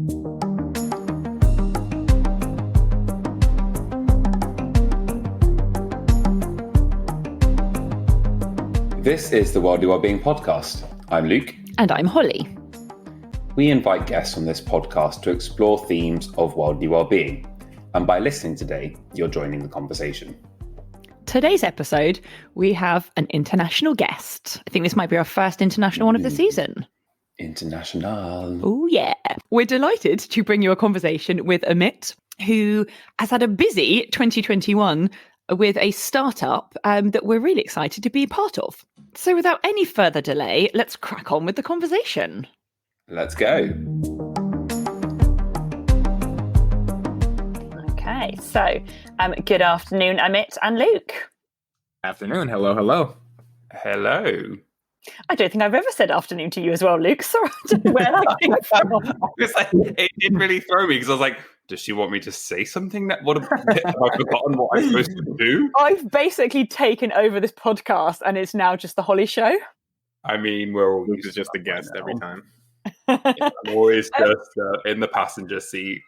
This is the Worldly Wellbeing podcast. I'm Luke. And I'm Holly. We invite guests on this podcast to explore themes of worldly well-being. And by listening today, you're joining the conversation. Today's episode, we have an international guest. I think this might be our first international one of the season. International. Oh, yeah. We're delighted to bring you a conversation with Amit, who has had a busy 2021 with a startup that we're really excited to be part of. So without any further delay, let's crack on with the conversation. Let's go. Okay, so good afternoon, Amit and Luke. Afternoon. Hello, hello. Hello. I don't think I've ever said afternoon to you as well, Luke. Sorry, I don't know where that came from. It did really throw me because I was like, does she want me to say something? Have I forgotten what I'm supposed to do? I've basically taken over this podcast and it's now just the Holly show. I mean, Luke is just a guest every time. I'm always just in the passenger seat.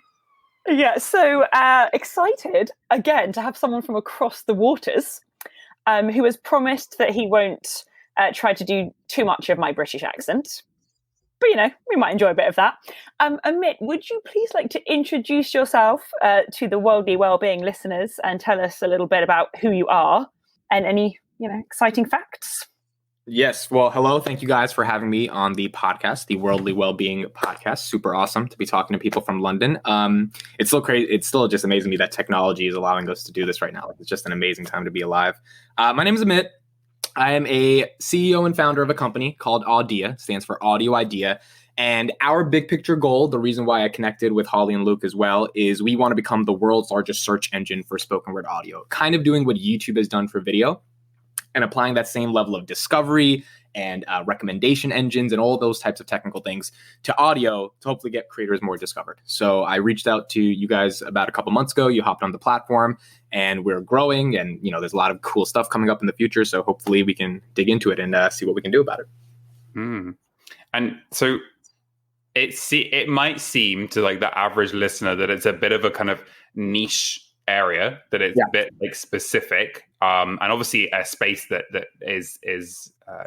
Yeah, so excited again to have someone from across the waters who has promised that he won't try to do too much of my British accent. But, you know, we might enjoy a bit of that. Amit, would you please like to introduce yourself to the Worldly Wellbeing listeners and tell us a little bit about who you are and any, exciting facts? Yes. Well, hello. Thank you guys for having me on the podcast, the Worldly Wellbeing podcast. Super awesome to be talking to people from London. It's still crazy. It's still just amazing to me that technology is allowing us to do this right now. It's just an amazing time to be alive. My name is Amit. I am a CEO and founder of a company called Audea, stands for Audio Idea. And our big picture goal, the reason why I connected with Holly and Luke as well, is we want to become the world's largest search engine for spoken word audio, kind of doing what YouTube has done for video and applying that same level of discovery and recommendation engines and all those types of technical things to audio to hopefully get creators more discovered. So I reached out to you guys about a couple months ago. You hopped on the platform and we're growing and, there's a lot of cool stuff coming up in the future. So hopefully we can dig into it and see what we can do about it. And so it might seem to like the average listener that it's a bit of a kind of niche area, that it's a bit like specific, and obviously a space that is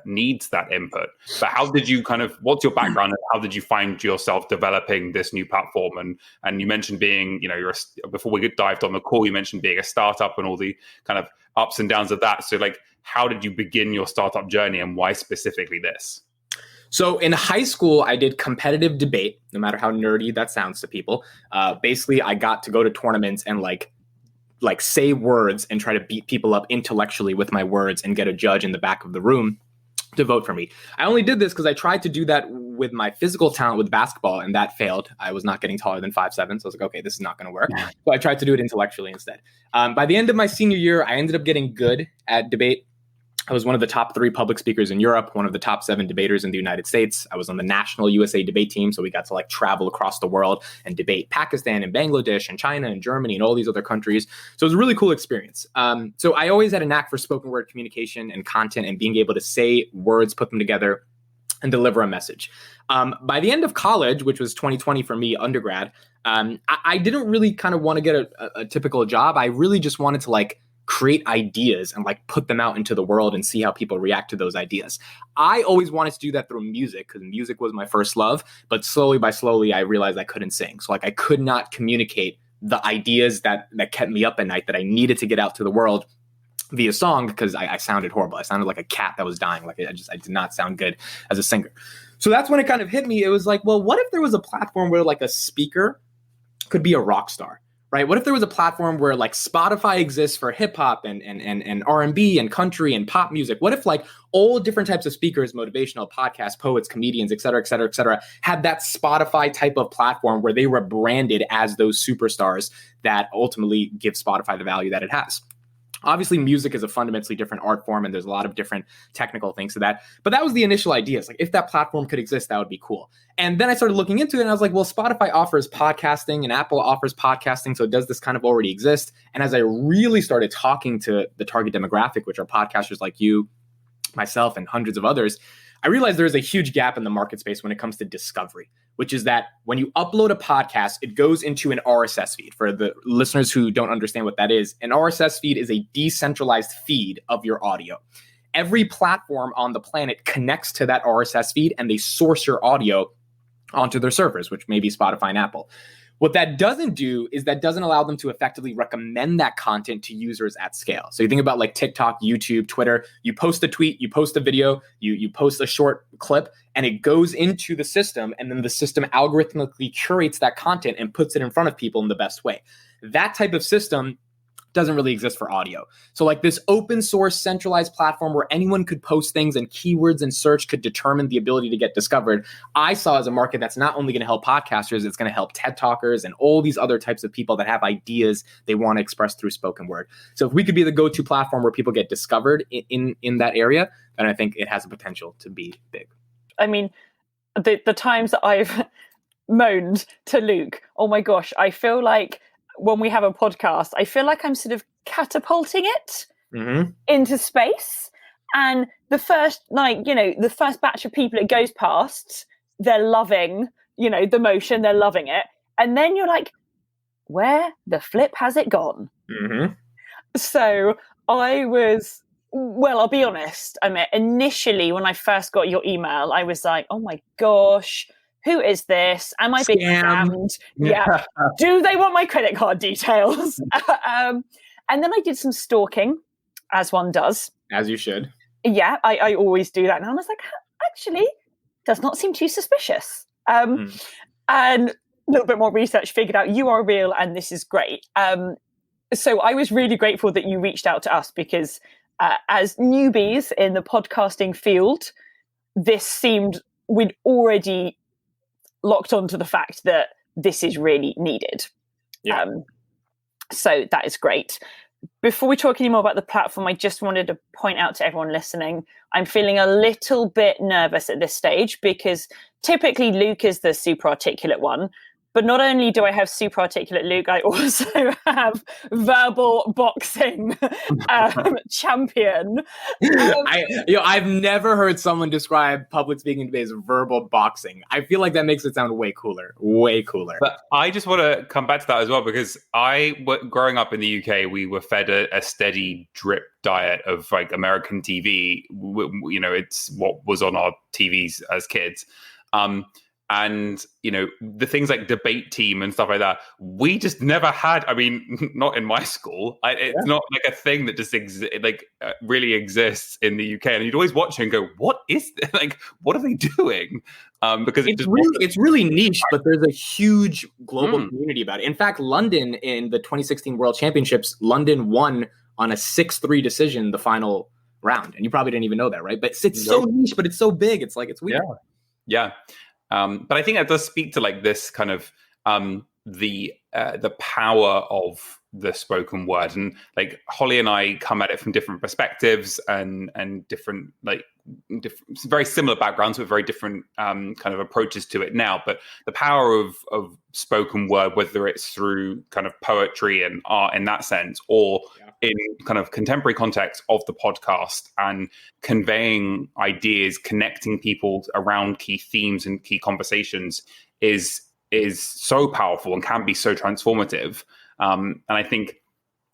needs that input. But how did you what's your background and how did you find yourself developing this new platform? And you mentioned being, before we dived on the call, you mentioned being a startup and all the kind of ups and downs of that. So like, how did you begin your startup journey and why specifically this? So in high school, I did competitive debate, no matter how nerdy that sounds to people. Basically, I got to go to tournaments and like say words and try to beat people up intellectually with my words and get a judge in the back of the room to vote for me. I only did this because I tried to do that with my physical talent with basketball and that failed. I was not getting taller than 5'7". So I was like, okay, this is not going to work. So I tried to do it intellectually instead. By the end of my senior year, I ended up getting good at debate. I was one of the top 3 public speakers in Europe, one of the top 7 debaters in the United States. I was on the national USA debate team, so we got to travel across the world and debate Pakistan and Bangladesh and China and Germany and all these other countries. So it was a really cool experience. So I always had a knack for spoken word communication and content and being able to say words, put them together, and deliver a message. By the end of college, which was 2020 for me, undergrad, I didn't really kind of want to get a typical job. I really just wanted to create ideas and put them out into the world and see how people react to those ideas. I always wanted to do that through music because music was my first love, but slowly I realized I couldn't sing. So I could not communicate the ideas that kept me up at night that I needed to get out to the world via song because I sounded horrible. I sounded like a cat that was dying. I did not sound good as a singer. So that's when it kind of hit me. It was well, what if there was a platform where a speaker could be a rock star? Right? What if there was a platform where Spotify exists for hip hop and R&B and country and pop music? What if all different types of speakers, motivational, podcasts, poets, comedians, et cetera, had that Spotify type of platform where they were branded as those superstars that ultimately give Spotify the value that it has? Obviously, music is a fundamentally different art form, and there's a lot of different technical things to that. But that was the initial idea. It's if that platform could exist, that would be cool. And then I started looking into it, and I was well, Spotify offers podcasting, and Apple offers podcasting, so does this kind of already exist? And as I really started talking to the target demographic, which are podcasters like you, myself, and hundreds of others, I realized there's a huge gap in the market space when it comes to discovery, which is that when you upload a podcast, it goes into an RSS feed. For the listeners who don't understand what that is, an RSS feed is a decentralized feed of your audio. Every platform on the planet connects to that RSS feed, and they source your audio onto their servers, which may be Spotify and Apple. What that doesn't do is that doesn't allow them to effectively recommend that content to users at scale. So you think about like TikTok, YouTube, Twitter, you post a tweet, you post a video, you post a short clip, and it goes into the system, and then the system algorithmically curates that content and puts it in front of people in the best way. That type of system doesn't really exist for audio. So like this open source centralized platform where anyone could post things and keywords and search could determine the ability to get discovered, I saw as a market that's not only going to help podcasters, it's going to help TED Talkers and all these other types of people that have ideas they want to express through spoken word. So if we could be the go-to platform where people get discovered in that area, then I think it has the potential to be big. I mean, the times that I've moaned to Luke, oh my gosh, I feel like when we have a podcast, I feel like I'm sort of catapulting it into space. And the first, the first batch of people it goes past, they're loving, the motion, they're loving it. And then you're like, where the flip has it gone? So I'll be honest, Amit, initially when I first got your email, I was like, oh my gosh, who is this? Am I being scammed? Yeah. Do they want my credit card details? And then I did some stalking, as one does. As you should. Yeah, I always do that. And I was like, actually, does not seem too suspicious. And a little bit more research figured out you are real and this is great. So I was really grateful that you reached out to us because as newbies in the podcasting field, this seemed we'd already locked onto the fact that this is really needed. Yeah. So that is great. Before we talk any more about the platform, I just wanted to point out to everyone listening, I'm feeling a little bit nervous at this stage because typically Luke is the super articulate one. But not only do I have super articulate Luke, I also have verbal boxing champion. I've never heard someone describe public speaking debate as verbal boxing. I feel like that makes it sound way cooler. But I just want to come back to that as well, because growing up in the UK, we were fed a steady drip diet of like American TV. It's what was on our TVs as kids. And, the things like debate team and stuff like that, we just never had. I mean, not in my school. It's not like a thing that just really exists in the UK. And you'd always watch it and go, what is this? Like, what are they doing? Because it's really niche, but there's a huge global community about it. In fact, London in the 2016 World Championships, London won on a 6-3 decision the final round. And you probably didn't even know that, right? But it's so niche, but it's so big. It's like, it's weird. Yeah. But I think that does speak to like this kind of the power of the spoken word, and like Holly and I come at it from different perspectives and different very similar backgrounds, but very different kind of approaches to it now. But the power of spoken word, whether it's through kind of poetry and art in that sense, or in kind of contemporary context of the podcast and conveying ideas, connecting people around key themes and key conversations is so powerful and can be so transformative. And I think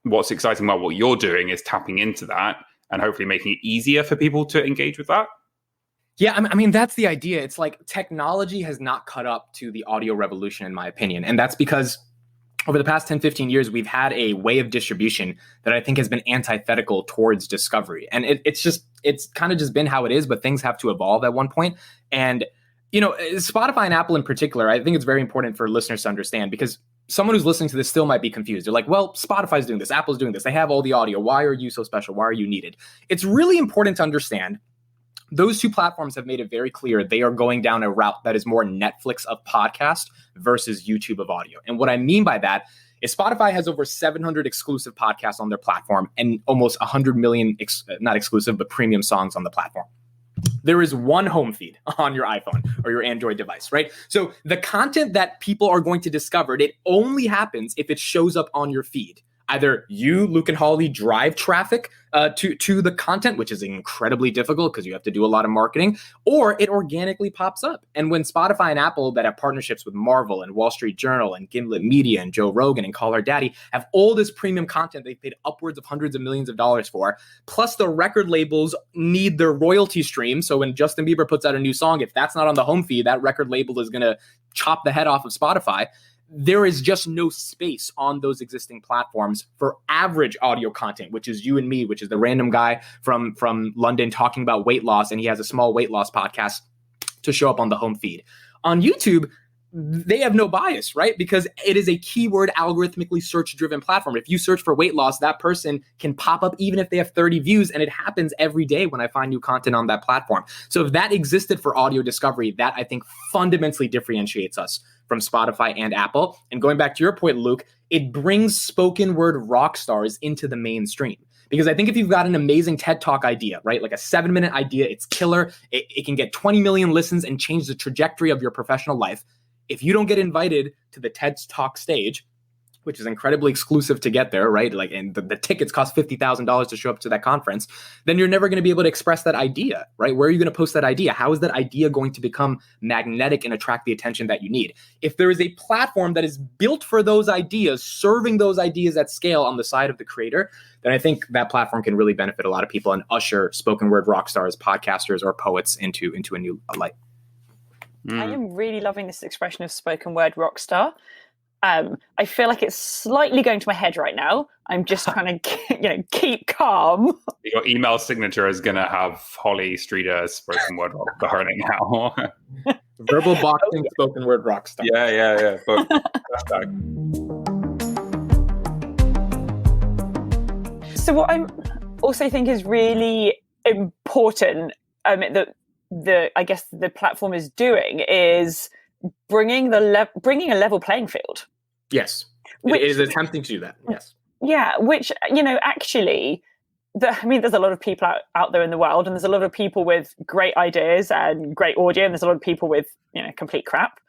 what's exciting about what you're doing is tapping into that and hopefully making it easier for people to engage with that. Yeah, I mean, that's the idea. It's like technology has not caught up to the audio revolution, in my opinion. And that's because over the past 10, 15 years, we've had a way of distribution that I think has been antithetical towards discovery. And it's kind of just been how it is, but things have to evolve at one point. And, Spotify and Apple in particular, I think it's very important for listeners to understand, because someone who's listening to this still might be confused. They're like, well, Spotify's doing this, Apple's doing this. They have all the audio. Why are you so special? Why are you needed? It's really important to understand those two platforms have made it very clear they are going down a route that is more Netflix of podcast versus YouTube of audio. And what I mean by that is Spotify has over 700 exclusive podcasts on their platform and almost 100 million, not exclusive, but premium songs on the platform. There is one home feed on your iPhone or your Android device, right? So the content that people are going to discover, it only happens if it shows up on your feed. Either you, Luke and Holly, drive traffic to the content, which is incredibly difficult because you have to do a lot of marketing, or it organically pops up. And when Spotify and Apple that have partnerships with Marvel and Wall Street Journal and Gimlet Media and Joe Rogan and Call Her Daddy have all this premium content they've paid upwards of hundreds of millions of dollars for, plus the record labels need their royalty stream. So when Justin Bieber puts out a new song, if that's not on the home feed, that record label is going to chop the head off of Spotify. There is just no space on those existing platforms for average audio content, which is you and me, which is the random guy from London talking about weight loss, and he has a small weight loss podcast to show up on the home feed. On YouTube, they have no bias, right? Because it is a keyword algorithmically search-driven platform. If you search for weight loss, that person can pop up even if they have 30 views, and it happens every day when I find new content on that platform. So if that existed for audio discovery, that I think fundamentally differentiates us from Spotify and Apple. And going back to your point, Luke, it brings spoken word rock stars into the mainstream. Because I think if you've got an amazing TED Talk idea, right, like a 7-minute idea, it's killer. It can get 20 million listens and change the trajectory of your professional life. If you don't get invited to the TED Talk stage, which is incredibly exclusive to get there, right? Like, and the tickets cost $50,000 to show up to that conference, then you're never going to be able to express that idea, right? Where are you going to post that idea? How is that idea going to become magnetic and attract the attention that you need? If there is a platform that is built for those ideas, serving those ideas at scale on the side of the creator, then I think that platform can really benefit a lot of people and usher spoken word rock stars, podcasters, or poets into a new light. I am really loving this expression of spoken word rock star. I feel like it's slightly going to my head right now. I'm just trying to, keep calm. Your email signature is going to have Holly Streeter spoken word rock star in it now. Verbal boxing, spoken word rock star. Yeah. So what I'm also think is really important that I guess the platform is doing is bringing a level playing field. Yes, it is attempting to do that. Yes. Yeah, which, actually, there's a lot of people out there in the world, and there's a lot of people with great ideas and great audio, and there's a lot of people with, complete crap.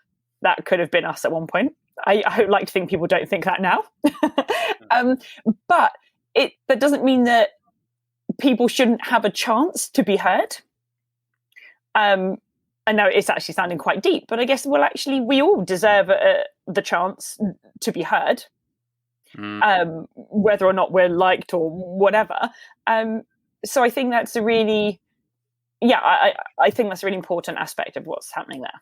That could have been us at one point. I like to think people don't think that now. But that doesn't mean that people shouldn't have a chance to be heard. I know it's actually sounding quite deep, but I guess, we all deserve the chance to be heard, whether or not we're liked or whatever. So I think that's I think that's a really important aspect of what's happening there.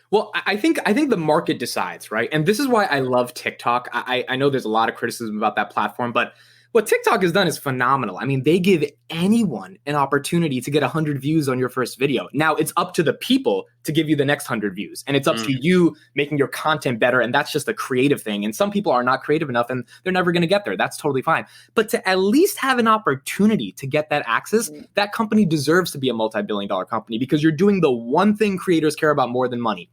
Well, I think the market decides, right? And this is why I love TikTok. I know there's a lot of criticism about that platform, but what TikTok has done is phenomenal. I mean, they give anyone an opportunity to get 100 views on your first video. Now, it's up to the people to give you the next 100 views. And it's up to you making your content better. And that's just a creative thing. And some people are not creative enough and they're never going to get there. That's totally fine. But to at least have an opportunity to get that access, that company deserves to be a multi-billion-dollar company because you're doing the one thing creators care about more than money,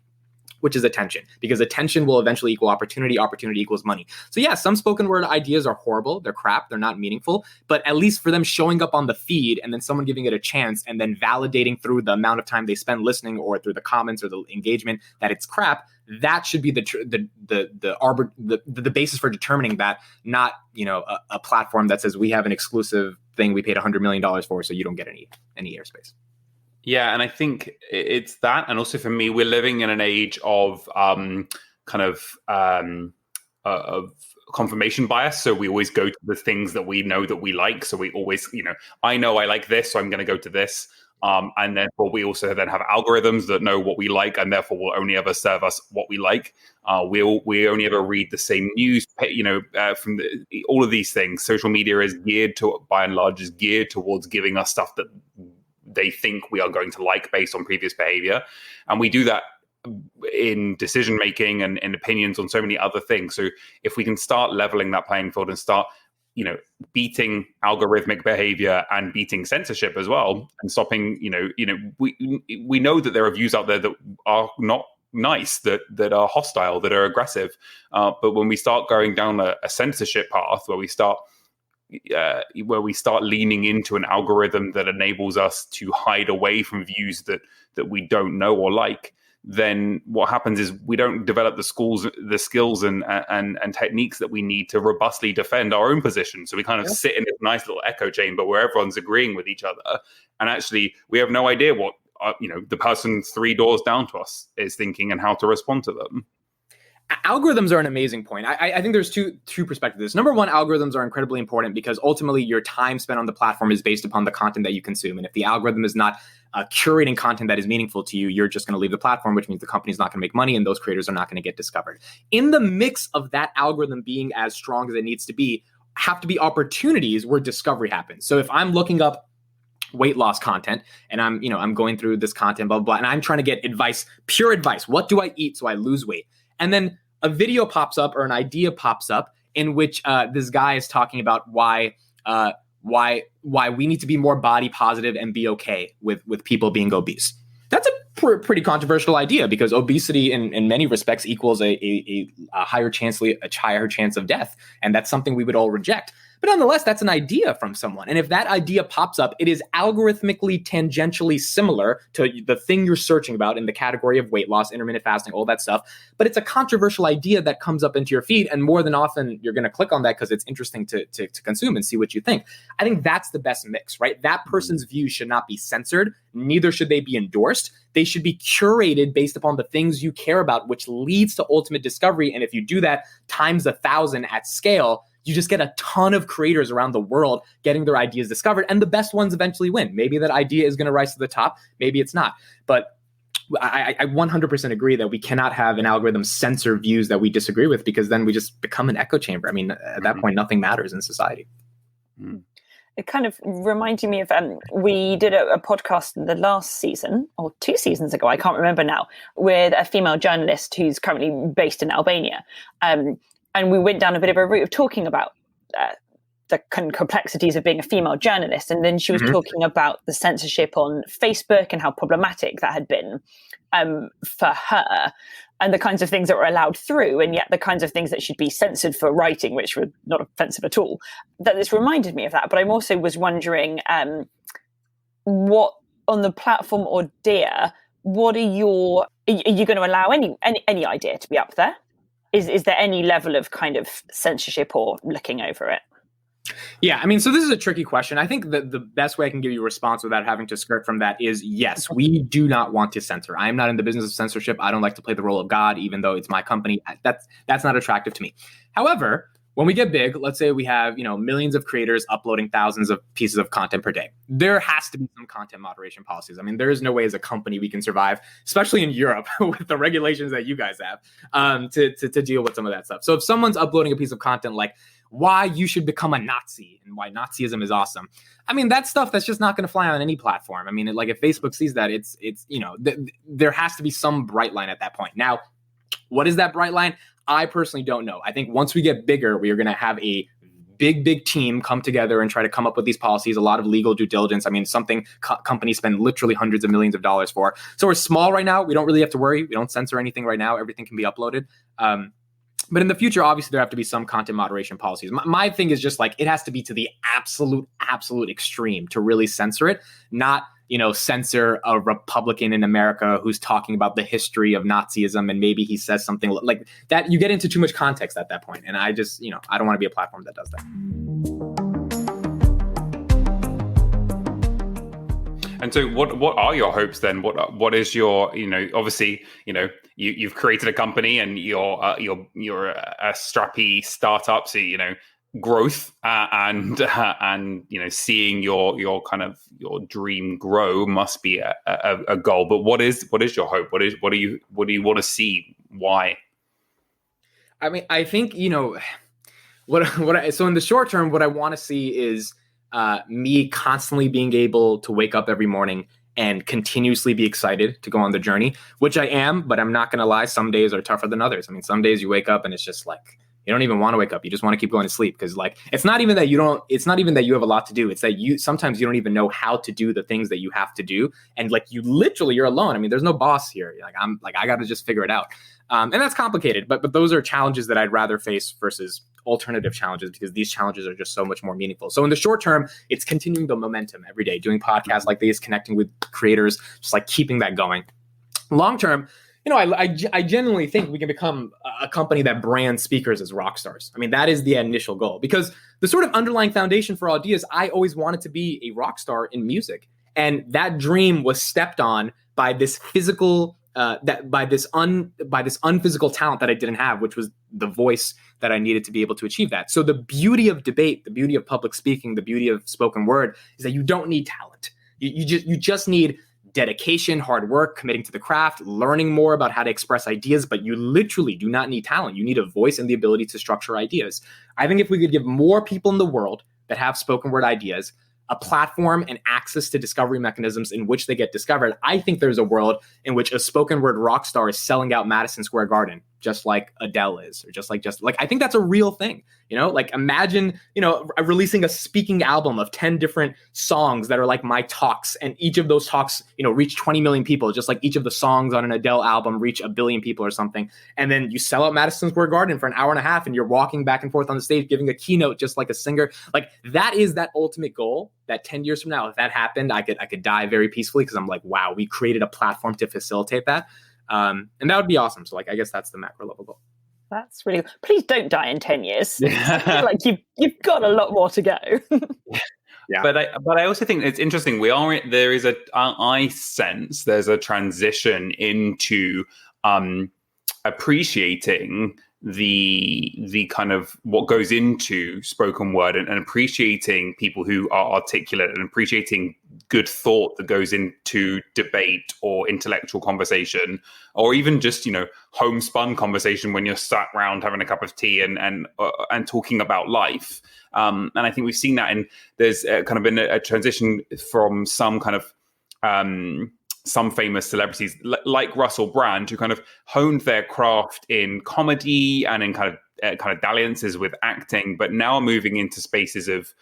which is attention, because attention will eventually equal opportunity. Opportunity equals money. So yeah, some spoken word ideas are horrible. They're crap. They're not meaningful. But at least for them showing up on the feed and then someone giving it a chance and then validating through the amount of time they spend listening or through the comments or the engagement that it's crap, that should be the basis for determining that, not a platform that says we have an exclusive thing we paid $100 million for, so you don't get any airspace. Yeah, and I think it's that, and also for me, we're living in an age of of confirmation bias. So we always go to the things that we know that we like. So we always, I know I like this, so I'm going to go to this. And therefore, we also then have algorithms that know what we like, and therefore will only ever serve us what we like. We only ever read the same news, from all of these things. Social media is by and large, geared towards giving us stuff that they think we are going to like based on previous behavior. And we do that in decision making and in opinions on so many other things. So if we can start leveling that playing field and start, beating algorithmic behavior and beating censorship as well, and stopping, we know that there are views out there that are not nice, that are hostile, that are aggressive. But when we start going down a censorship path where we start leaning into an algorithm that enables us to hide away from views that we don't know or like, then what happens is we don't develop the skills and techniques that we need to robustly defend our own position. So we kind of sit in this nice little echo chamber where everyone's agreeing with each other, and actually we have no idea what the person 3 doors down to us is thinking and how to respond to them. Algorithms are an amazing point. I think there's two perspectives to this. Number one, algorithms are incredibly important because ultimately your time spent on the platform is based upon the content that you consume. And if the algorithm is not curating content that is meaningful to you, you're just going to leave the platform, which means the company's not going to make money and those creators are not going to get discovered. In the mix of that algorithm being as strong as it needs to be, have to be opportunities where discovery happens. So if I'm looking up weight loss content and I'm going through this content, blah, blah, blah, and I'm trying to get advice, pure advice. What do I eat so I lose weight? And then a video pops up or an idea pops up in which this guy is talking about why we need to be more body positive and be okay with people being obese. That's a pretty controversial idea because obesity in many respects equals a higher chance of death. And that's something we would all reject. But nonetheless, that's an idea from someone. And if that idea pops up, it is algorithmically tangentially similar to the thing you're searching about in the category of weight loss, intermittent fasting, all that stuff. But it's a controversial idea that comes up into your feed. And more than often, you're going to click on that because it's interesting to consume and see what you think. I think that's the best mix, right? That person's views should not be censored. Neither should they be endorsed. They should be curated based upon the things you care about, which leads to ultimate discovery. And if you do that times 1,000 at scale, you just get a ton of creators around the world getting their ideas discovered, and the best ones eventually win. Maybe that idea is going to rise to the top. Maybe it's not. But I 100% agree that we cannot have an algorithm censor views that we disagree with because then we just become an echo chamber. I mean, at that point, nothing matters in society. It kind of reminded me of, we did a podcast in the last season, or 2 seasons ago, I can't remember now, with a female journalist who's currently based in Albania. And we went down a bit of a route of talking about the complexities of being a female journalist. And then she was talking about the censorship on Facebook and how problematic that had been for her, and the kinds of things that were allowed through, and yet the kinds of things that should be censored for writing, which were not offensive at all. That this reminded me of that. But I also was wondering what on the platform Audea, are you going to allow any idea to be up there? Is there any level of kind of censorship or looking over it? Yeah, I mean, so this is a tricky question. I think that the best way I can give you a response without having to skirt from that is yes, we do not want to censor. I am not in the business of censorship. I don't like to play the role of God, even though it's my company. That's not attractive to me. However, when we get big, let's say we have, millions of creators uploading thousands of pieces of content per day. There has to be some content moderation policies. I mean, there is no way as a company we can survive, especially in Europe with the regulations that you guys have, to deal with some of that stuff. So if someone's uploading a piece of content like why you should become a Nazi and why Nazism is awesome, I mean, that's stuff that's just not going to fly on any platform. I mean, like if Facebook sees that, it's there has to be some bright line at that point. Now, what is that bright line? I personally don't know. I think once we get bigger, we are going to have a big team come together and try to come up with these policies, a lot of legal due diligence. I mean, something companies spend literally hundreds of millions of dollars for. So we're small right now. We don't really have to worry. We don't censor anything right now. Everything can be uploaded. But in the future, obviously, there have to be some content moderation policies. My thing is just like, it has to be to the absolute extreme to really censor it, not censor a Republican in America who's talking about the history of Nazism and maybe he says something like that. You get into too much context at that point. And I just, I don't want to be a platform that does that. And so what are your hopes then? What is your, obviously, you've created a company and you're a strappy startup. So, growth and seeing your kind of your dream grow must be a goal. But what is your hope? What do you want to see? Why? I mean, I think so in the short term, what I want to see is me constantly being able to wake up every morning and continuously be excited to go on the journey, which I am. But I'm not going to lie, some days are tougher than others. I mean, some days you wake up and it's just like, you don't even want to wake up. You just want to keep going to sleep because it's not even that you have a lot to do. It's that sometimes you don't even know how to do the things that you have to do. And you're alone. I mean, there's no boss here. I got to just figure it out. And that's complicated, but those are challenges that I'd rather face versus alternative challenges because these challenges are just so much more meaningful. So in the short term, it's continuing the momentum every day, doing podcasts like these, connecting with creators, just keeping that going. Long term, I genuinely think we can become a company that brands speakers as rock stars. I mean, that is the initial goal, because the sort of underlying foundation for Audea is I always wanted to be a rock star in music. And that dream was stepped on by this physical, by this unphysical talent that I didn't have, which was the voice that I needed to be able to achieve that. So the beauty of debate, the beauty of public speaking, the beauty of spoken word is that you don't need talent. You just need dedication, hard work, committing to the craft, learning more about how to express ideas, but you literally do not need talent. You need a voice and the ability to structure ideas. I think if we could give more people in the world that have spoken word ideas a platform and access to discovery mechanisms in which they get discovered, I think there's a world in which a spoken word rock star is selling out Madison Square Garden, just like Adele is, or just like I think that's a real thing. Like imagine, releasing a speaking album of 10 different songs that are like my talks, and each of those talks, reach 20 million people, just like each of the songs on an Adele album reach 1 billion people or something. And then you sell out Madison Square Garden for an hour and a half, and you're walking back and forth on the stage, giving a keynote just like a singer. Like that is that ultimate goal that 10 years from now, if that happened, I could die very peacefully, because I'm like, wow, we created a platform to facilitate that. And that would be awesome. So I guess that's the macro level goal. That's really, please don't die in 10 years. I feel like you've got a lot more to go. Yeah. But I also think it's interesting. I sense there's a transition into appreciating the kind of what goes into spoken word, and appreciating people who are articulate, and appreciating good thought that goes into debate or intellectual conversation, or even just homespun conversation when you're sat around having a cup of tea and talking about life. And I think we've seen that, and there's kind of been a transition from some kind of some famous celebrities like Russell Brand, who kind of honed their craft in comedy and in kind of dalliances with acting, but now are moving into spaces of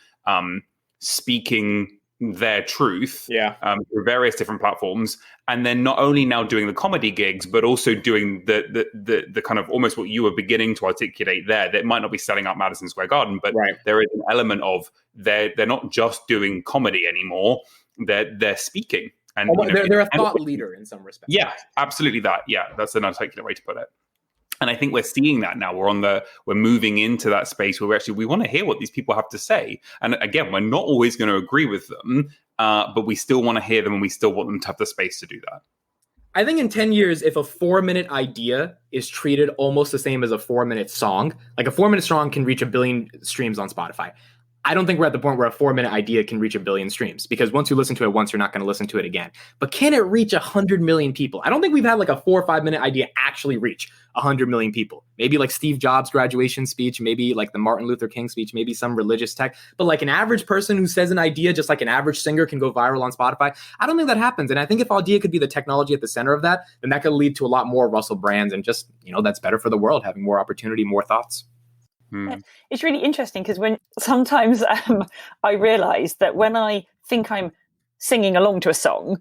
speaking their truth through various different platforms. And then not only now doing the comedy gigs, but also doing the kind of almost what you were beginning to articulate there, that might not be selling out Madison Square Garden, but there is an element of they're not just doing comedy anymore, they're speaking. And they're a thought leader in some respects. Yeah, absolutely. That's an articulate way to put it. And I think we're seeing that now. We're moving into that space where we want to hear what these people have to say. And again, we're not always going to agree with them, but we still want to hear them, and we still want them to have the space to do that. I think in 10 years, if a 4-minute idea is treated almost the same as a 4-minute song, like a 4-minute song can reach 1 billion streams on Spotify. I don't think we're at the point where a 4-minute idea can reach 1 billion streams, because once you listen to it once, you're not going to listen to it again. But can it reach 100 million people? I don't think we've had like a 4 or 5 minute idea actually reach 100 million people. Maybe like Steve Jobs' graduation speech, maybe like the Martin Luther King speech, maybe some religious tech. But like an average person who says an idea, just like an average singer can go viral on Spotify, I don't think that happens. And I think if Audea could be the technology at the center of that, then that could lead to a lot more Russell Brands, and just, that's better for the world, having more opportunity, more thoughts. It's really interesting, because when sometimes I realize that when I think I'm singing along to a song,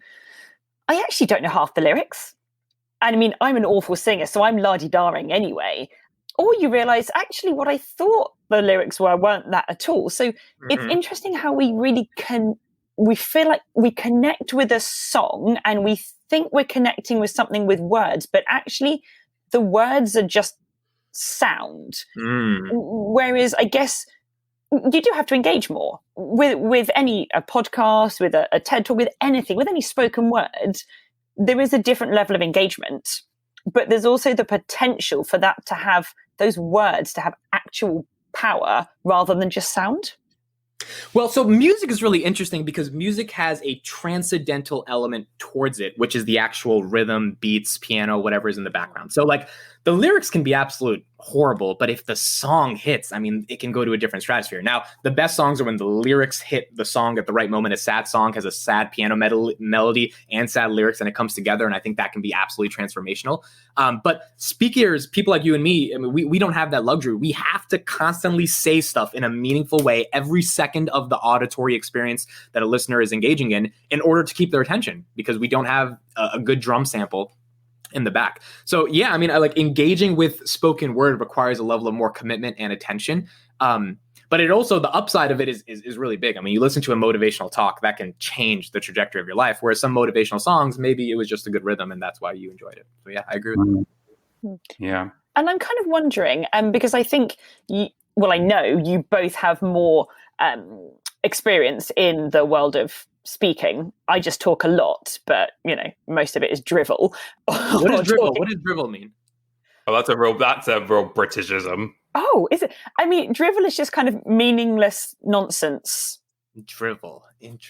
I actually don't know half the lyrics. And I mean, I'm an awful singer, so I'm la-di-daring anyway. Or you realize actually what I thought the lyrics weren't that at all. So it's interesting how we really we feel like we connect with a song, and we think we're connecting with something with words, but actually the words are just sound. Whereas I guess you do have to engage more with a podcast, with a TED talk, with anything, with any spoken word. There is a different level of engagement, but there's also the potential for that to have those words to have actual power rather than just sound. Well, so music is really interesting, because music has a transcendental element towards it, which is the actual rhythm, beats, piano, whatever is in the background. So like the lyrics can be absolute horrible, but if the song hits, I mean, it can go to a different stratosphere. Now, the best songs are when the lyrics hit the song at the right moment. A sad song has a sad piano melody and sad lyrics, and it comes together, and I think that can be absolutely transformational. But speakers, people like you and me, I mean, we don't have that luxury. We have to constantly say stuff in a meaningful way every second of the auditory experience that a listener is engaging in order to keep their attention, because we don't have a good drum sample in the back. So yeah, I mean, I like engaging with spoken word requires a level of more commitment and attention. But it also, the upside of it is really big. I mean, you listen to a motivational talk that can change the trajectory of your life, whereas some motivational songs, maybe it was just a good rhythm and that's why you enjoyed it. So yeah, I agree with you. Yeah. And I'm kind of wondering, because I think I know you both have more experience in the world of speaking. I just talk a lot, but most of it is drivel. What is drivel? What does drivel mean? Oh, that's a real Britishism. Oh, is it? I mean, drivel is just kind of meaningless nonsense. Drivel.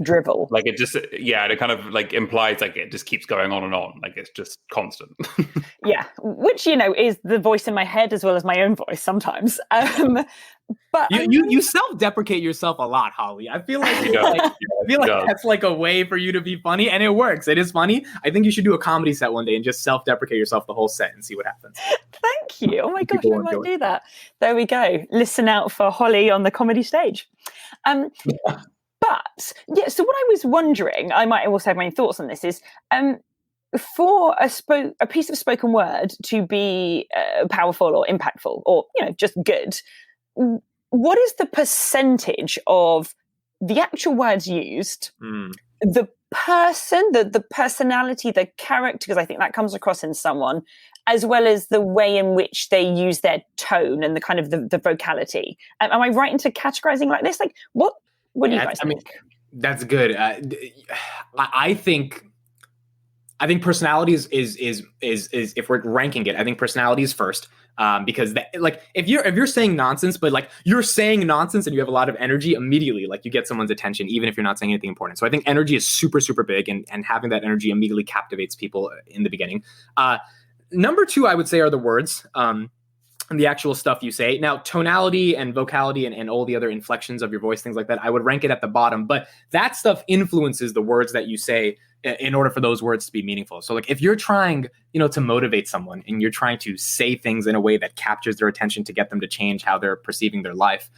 Drivel. Like it just, it kind of like implies like it just keeps going on and on. Like it's just constant. Yeah, which, is the voice in my head as well as my own voice sometimes. But you self-deprecate yourself a lot, Holly. I feel like that's like a way for you to be funny, and it works. It is funny. I think you should do a comedy set one day and just self-deprecate yourself the whole set and see what happens. Thank you. Oh my gosh, I might do that. There we go. Listen out for Holly on the comedy stage. But yeah, so what I was wondering, I might also have my thoughts on this, is for a piece of spoken word to be powerful or impactful or just good, what is the percentage of the actual words used, the person, the personality, the character, because I think that comes across in someone, as well as the way in which they use their tone and the kind of the vocality? Am I right into categorizing like this? Like what do you guys think? I mean, that's good. I think personality is if we're ranking it, I think personality is first. Because if you're saying nonsense, but like you're saying nonsense and you have a lot of energy, immediately like you get someone's attention, even if you're not saying anything important. So I think energy is super, super big, and having that energy immediately captivates people in the beginning. Number two, I would say, are the words. And the actual stuff you say. Now, tonality and vocality and all the other inflections of your voice, things like that, I would rank it at the bottom. But that stuff influences the words that you say in order for those words to be meaningful. So like if you're trying, to motivate someone and you're trying to say things in a way that captures their attention to get them to change how they're perceiving their life,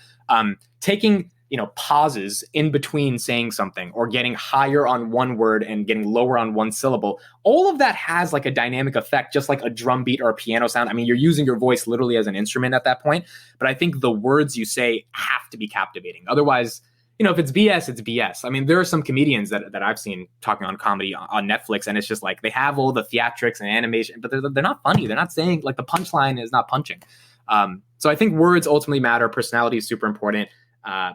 taking pauses in between saying something or getting higher on one word and getting lower on one syllable, all of that has like a dynamic effect, just like a drum beat or a piano sound. I mean, you're using your voice literally as an instrument at that point, but I think the words you say have to be captivating. Otherwise, if it's BS, it's BS. I mean, there are some comedians that I've seen talking on comedy on Netflix, and it's just like they have all the theatrics and animation, but they're not funny. They're not saying, like, the punchline is not punching. So I think words ultimately matter. Personality is super important.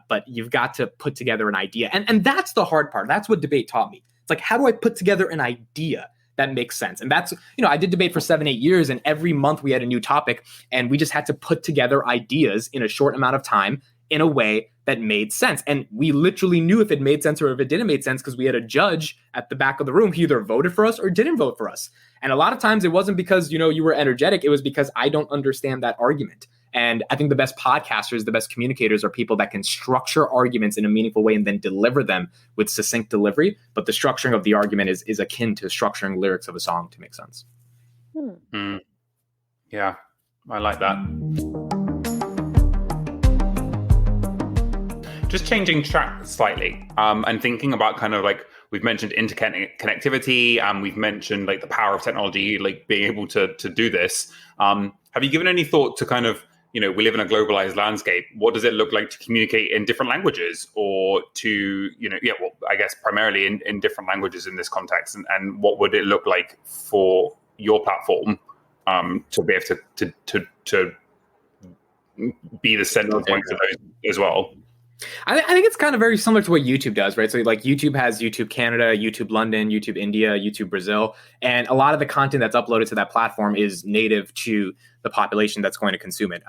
But you've got to put together an idea. And that's the hard part. That's what debate taught me. It's like, how do I put together an idea that makes sense? And that's, I did debate for 7-8 years, and every month we had a new topic, and we just had to put together ideas in a short amount of time in a way that made sense. And we literally knew if it made sense or if it didn't make sense because we had a judge at the back of the room who either voted for us or didn't vote for us. And a lot of times it wasn't because, you were energetic. It was because I don't understand that argument. And I think the best podcasters, the best communicators are people that can structure arguments in a meaningful way and then deliver them with succinct delivery. But the structuring of the argument is akin to structuring lyrics of a song to make sense. Yeah, I like that. Just changing track slightly and thinking about kind of like, we've mentioned interconnectivity and we've mentioned like the power of technology, like being able to do this. Have you given any thought to kind of, we live in a globalized landscape. What does it look like to communicate in different languages or to, I guess primarily in different languages in this context? And what would it look like for your platform to be able to be the central point for those as well? I think it's kind of very similar to what YouTube does, right? So like YouTube has YouTube Canada, YouTube London, YouTube India, YouTube Brazil, and a lot of the content that's uploaded to that platform is native to the population that's going to consume it.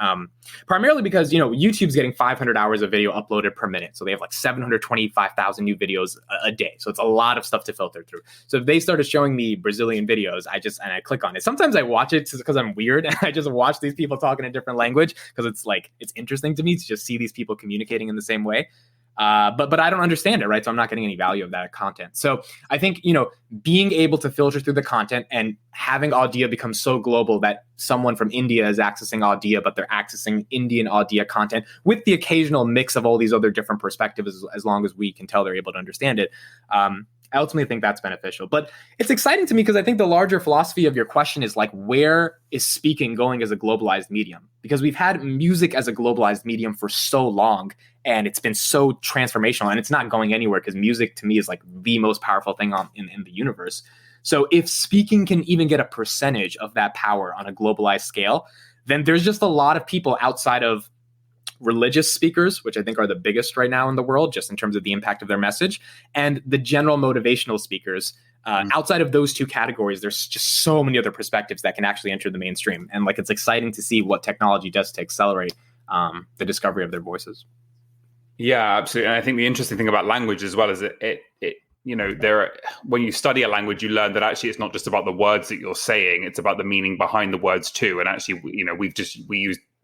Primarily because, YouTube's getting 500 hours of video uploaded per minute. So they have like 725,000 new videos a day. So it's a lot of stuff to filter through. So if they started showing me Brazilian videos, I click on it. Sometimes I watch it because I'm weird and I just watch these people talking a different language because it's interesting to me to just see these people communicating in the same way. But I don't understand it, right? So I'm not getting any value of that content. So I think, being able to filter through the content and having Audea become so global that someone from India is accessing Audea, but they're accessing Indian Audea content with the occasional mix of all these other different perspectives, as long as we can tell they're able to understand it. I ultimately think that's beneficial. But it's exciting to me because I think the larger philosophy of your question is like, where is speaking going as a globalized medium? Because we've had music as a globalized medium for so long, and it's been so transformational, and it's not going anywhere because music to me is like the most powerful thing in the universe. So if speaking can even get a percentage of that power on a globalized scale, then there's just a lot of people outside of religious speakers, which I think are the biggest right now in the world, just in terms of the impact of their message, and the general motivational speakers. Outside of those two categories, there's just so many other perspectives that can actually enter the mainstream. And like, it's exciting to see what technology does to accelerate the discovery of their voices. Yeah, absolutely. And I think the interesting thing about language as well is that it when you study a language, you learn that actually it's not just about the words that you're saying, it's about the meaning behind the words too. And actually,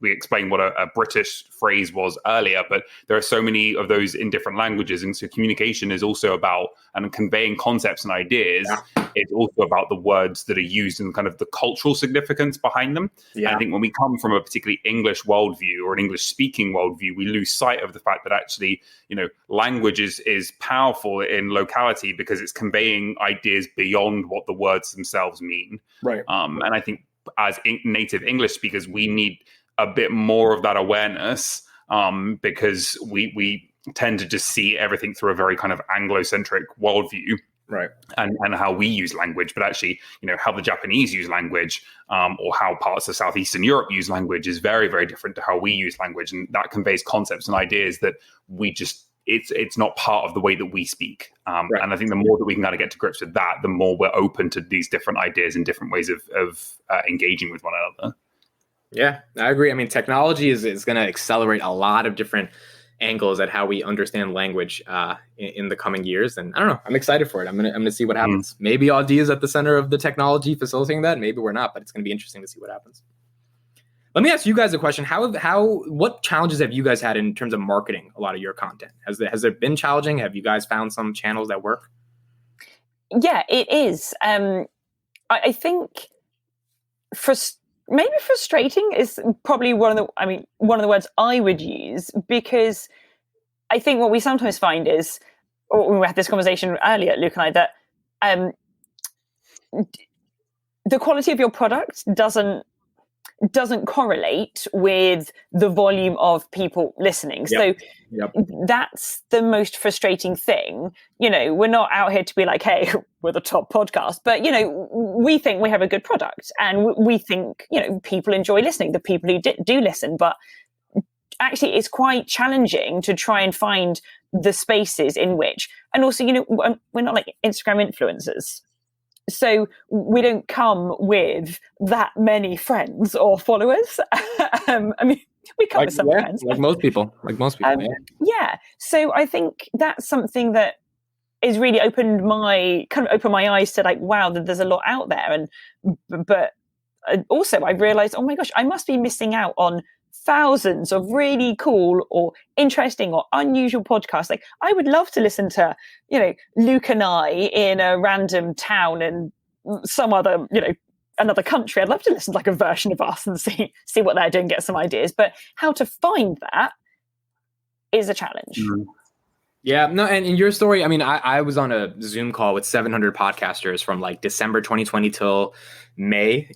we explained what a British phrase was earlier, but there are so many of those in different languages. And so communication is also about and conveying concepts and ideas. Yeah. It's also about the words that are used and kind of the cultural significance behind them. Yeah. And I think when we come from a particularly English worldview or an English speaking worldview, we lose sight of the fact that actually, language is powerful in locality because it's conveying ideas beyond what the words themselves mean. Right. And I think as native English speakers, we need a bit more of that awareness because we tend to just see everything through a very kind of Anglo-centric worldview, right? And how we use language, but actually, how the Japanese use language or how parts of Southeastern Europe use language is very, very different to how we use language, and that conveys concepts and ideas that we just it's not part of the way that we speak. Right. And I think the more that we can kind of get to grips with that, the more we're open to these different ideas and different ways of engaging with one another. Yeah, I agree. I mean, technology is going to accelerate a lot of different angles at how we understand language in the coming years. And I don't know, I'm excited for it. I'm gonna see what happens. Maybe Audea is at the center of the technology facilitating that. Maybe we're not, but it's going to be interesting to see what happens. Let me ask you guys a question. What challenges have you guys had in terms of marketing a lot of your content? Has there been challenging? Have you guys found some channels that work? Yeah, it is. I think maybe frustrating is probably one of the words I would use, because I think what we sometimes find is, or we had this conversation earlier, Luke and I, that the quality of your product doesn't correlate with the volume of people listening. Yep. So that's the most frustrating thing. We're not out here to be like, hey, we're the top podcast, but we think we have a good product, and we think people enjoy listening, the people who do listen. But actually, it's quite challenging to try and find the spaces in which, and also we're not like Instagram influencers. So we don't come with that many friends or followers. We come with some friends. Like most people. Yeah. So I think that's something that is really opened my eyes to like, wow, there's a lot out there. But also I realized, oh my gosh, I must be missing out on thousands of really cool or interesting or unusual podcasts. Like, I would love to listen to, Luke and I in a random town in some other, another country. I'd love to listen to like a version of us and see what they're doing, get some ideas. But how to find that is a challenge. Mm-hmm. Yeah, no, and in your story, I was on a Zoom call with 700 podcasters from like December 2020 till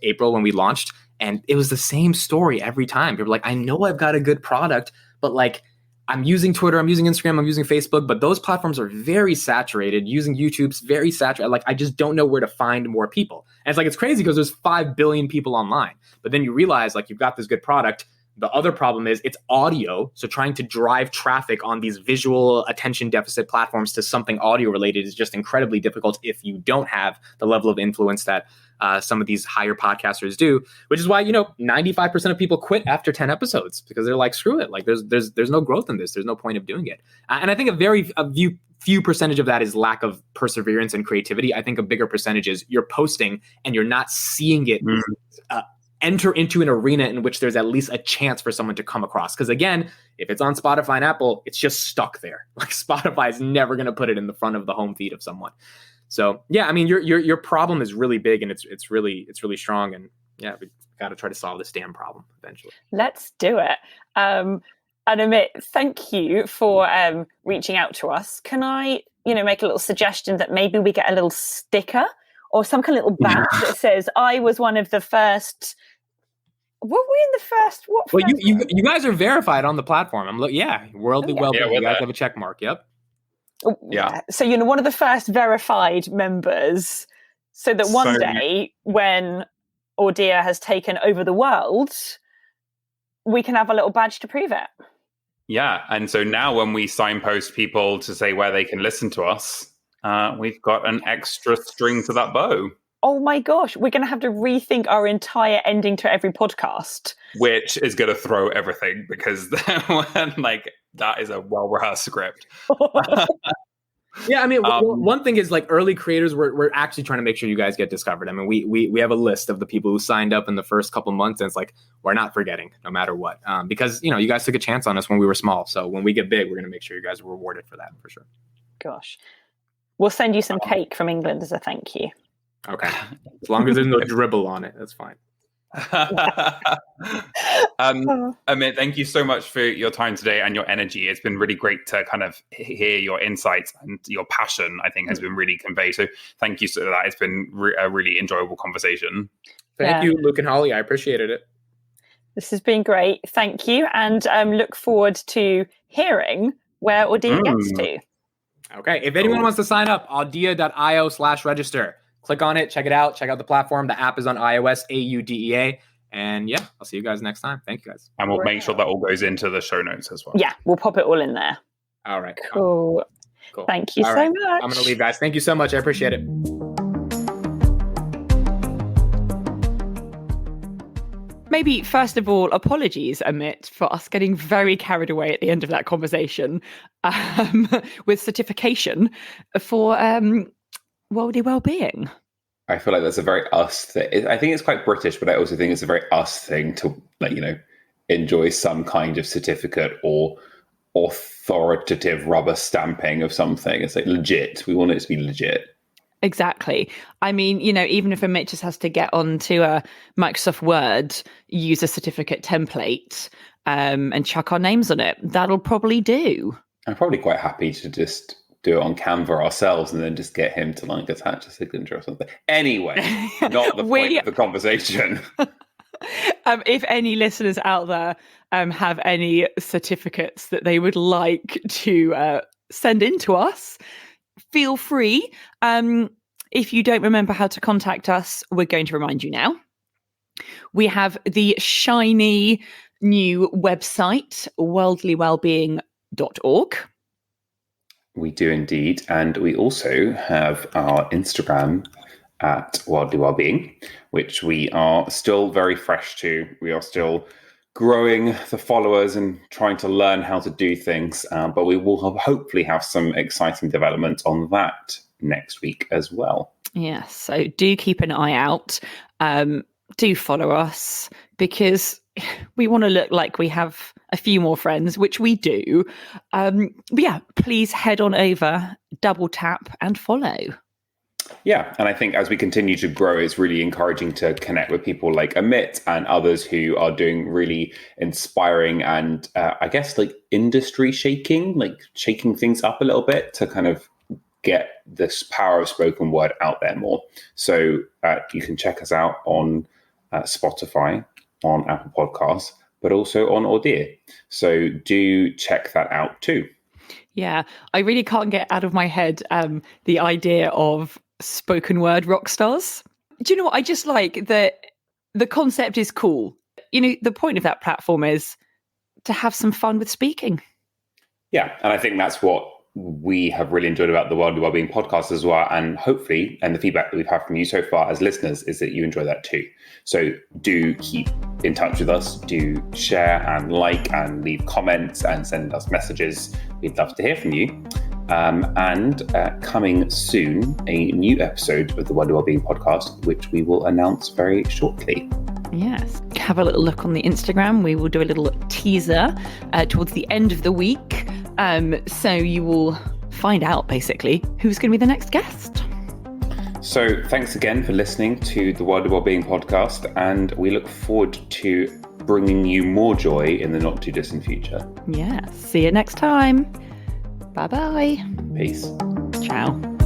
April when we launched. And it was the same story every time. People were like, I know I've got a good product, but like, I'm using Twitter, I'm using Instagram, I'm using Facebook, but those platforms are very saturated. Using YouTube's very saturated. Like, I just don't know where to find more people. And it's like, it's crazy because there's 5 billion people online. But then you realize like you've got this good product. The other problem is it's audio. So trying to drive traffic on these visual attention deficit platforms to something audio related is just incredibly difficult if you don't have the level of influence that some of these higher podcasters do, which is why, 95% of people quit after 10 episodes because they're like, screw it. Like there's no growth in this. There's no point of doing it. And I think a few percentage of that is lack of perseverance and creativity. I think a bigger percentage is you're posting and you're not seeing it enter into an arena in which there's at least a chance for someone to come across. Because again, if it's on Spotify and Apple, it's just stuck there. Like Spotify is never going to put it in the front of the home feed of someone. So yeah, your problem is really big and it's really strong. And yeah, we got to try to solve this damn problem eventually. Let's do it. And Amit, thank you for reaching out to us. Can I make a little suggestion that maybe we get a little sticker or some kind of little badge that says, I was one of the first. Were we in the first? What? Well, you guys are verified on the platform. Worldly Wellbeing. You guys have a check mark. Yep. Yeah. So one of the first verified members, so that one day when Audea has taken over the world, we can have a little badge to prove it. Yeah, and so now when we signpost people to say where they can listen to us, we've got an extra string to that bow. Oh my gosh, we're going to have to rethink our entire ending to every podcast. Which is going to throw everything, because that is a well-rehearsed script. Yeah, I mean, one thing is, like, early creators, we're actually trying to make sure you guys get discovered. I mean, we have a list of the people who signed up in the first couple months, and it's like, we're not forgetting no matter what. Because, you guys took a chance on us when we were small. So when we get big, we're going to make sure you guys are rewarded for that, for sure. Gosh. We'll send you some cake from England as a thank you. Okay. As long as there's no dribble on it, that's fine. Amit, thank you so much for your time today and your energy. It's been really great to kind of hear your insights, and your passion, I think, has been really conveyed. So thank you for that. It's been a really enjoyable conversation. Thank you, Luke and Holly. I appreciated it. This has been great. Thank you. And look forward to hearing where Audea gets to. Okay. If anyone wants to sign up, audea.io/register. Click on it, check it out, check out the platform. The app is on iOS, AUDEA. And yeah, I'll see you guys next time. Thank you, guys. And we'll make sure that all goes into the show notes as well. Yeah, we'll pop it all in there. All right. Cool. Thank you so much. I'm going to leave, guys. Thank you so much. I appreciate it. Maybe, first of all, apologies, Amit, for us getting very carried away at the end of that conversation with certification for Worldly Wellbeing. I feel like that's a very us thing. I think it's quite British, but I also think it's a very us thing to, enjoy some kind of certificate or authoritative rubber stamping of something. It's like legit. We want it to be legit. Exactly. I mean, even if Amit just has to get onto a Microsoft Word, use a certificate template, and chuck our names on it, that'll probably do. I'm probably quite happy to just do it on Canva ourselves and then just get him to attach a signature or something. Anyway, not the point of the conversation. If any listeners out there have any certificates that they would like to send in to us, feel free. If you don't remember how to contact us, we're going to remind you now. We have the shiny new website, worldlywellbeing.org. We do indeed. And we also have our Instagram at Worldly Wellbeing, which we are still very fresh to. We are still growing the followers and trying to learn how to do things. But we will hopefully have some exciting developments on that next week as well. Yes. So do keep an eye out. Do follow us, because we want to look like we have a few more friends, which we do. But yeah, please head on over, double tap and follow. Yeah, and I think as we continue to grow, it's really encouraging to connect with people like Amit and others who are doing really inspiring and industry shaking things up a little bit to kind of get this power of spoken word out there more. So you can check us out on Spotify, on Apple Podcasts, but also on Audea. So do check that out too. Yeah, I really can't get out of my head the idea of spoken word rock stars. Do you know what? I just like that the concept is cool. The point of that platform is to have some fun with speaking. Yeah, and I think that's what we have really enjoyed about the Worldly Wellbeing podcast as well. And hopefully, and the feedback that we've had from you so far as listeners is that you enjoy that too. So do keep in touch with us. Do share and like and leave comments and send us messages. We'd love to hear from you. And coming soon, a new episode of the Worldly Wellbeing podcast, which we will announce very shortly. Yes. Have a little look on the Instagram. We will do a little teaser towards the end of the week. So you will find out basically who's going to be the next guest. So thanks again for listening to the Worldly Wellbeing podcast, and we look forward to bringing you more joy in the not too distant future. Yeah. See you next time. Bye-bye. Peace. Ciao.